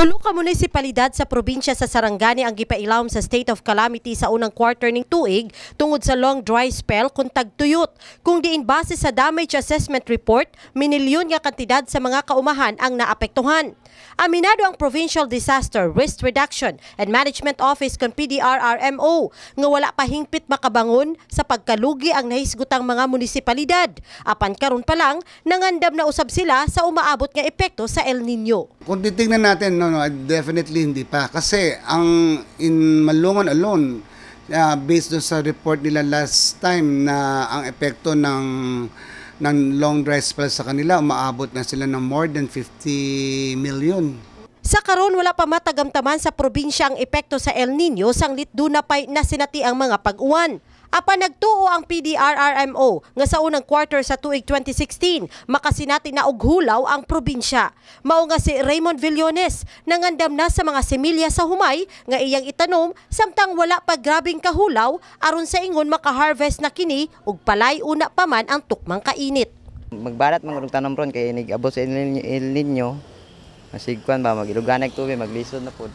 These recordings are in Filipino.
Tulo ka munisipalidad sa probinsya sa Sarangani ang gipailawom sa state of calamity sa unang quarter ning tuig tungod sa long dry spell kung tagtuyot. Kung diin base sa damage assessment report, minilyon nga kantidad sa mga kaumahan ang naapektuhan. Aminado ang Provincial Disaster Risk Reduction and Management Office kon PDRRMO nga wala pa hingpit makabangon sa pagkalugi ang nahisgutang mga munisipalidad. Apan karon pa lang nangandam na usab sila sa umaabot nga epekto sa El Nino. Kung titingnan natin, no, definitely hindi pa. Kasi ang in Malungon alone, based doon sa report nila last time na ang epekto ng long dry spell sa kanila, umaabot na sila ng more than 50 million. Sa karon wala pa matagamtaman sa probinsya ang epekto sa El Nino sanglit duna pay na sinati ang mga pag-uwan. Apan nagtuo ang PDRRMO nga sa unang quarter sa tuig 2016 makasinati na og hulaw ang probinsya. Mao nga si Raymond Villones nangandam na sa mga semilya sa humay nga iyang itanom samtang wala pa grabing kahulaw aron sa ingon makaharvest na kini ug palay una pa man ang tukmang kainit. Magbarat man og tanom ron kay nigabot sa El Nino. Masigkuan ba magiluganay tubig maglisod na pud.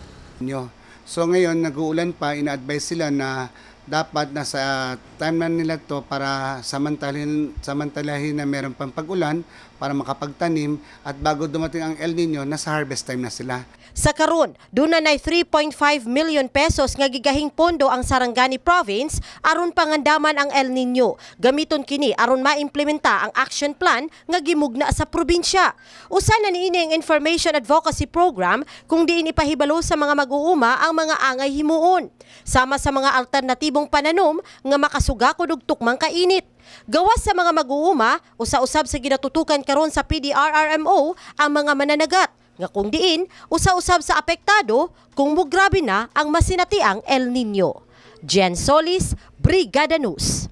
So ngayon nag-uulan pa, ina-advise sila na dapat nasa time na nila to para samantalahin na meron pang pag-ulan para makapagtanim at bago dumating ang El Nino, nasa harvest time na sila. Sa karon, duna nay 3.5 million pesos nga gigahing pondo ang Sarangani Province aron pangandaman ang El Nino. Gamiton kini aron maimplementa ang action plan nga gimugna sa probinsya. Usa na niini ang information advocacy program kung diin ipahibalo sa mga mag-uuma ang mga angay himuon. Sama sa mga alternatibong pananom nga makasugakod og tukmang kainit. Gawas sa mga mag-uuma, usa-usab sa ginatutukan karon sa PDRRMO ang mga mananagat nga kung diin, usa-usab sa apektado kung mugrabe na ang masinatiang El Nino. Jen Solis, Brigada News.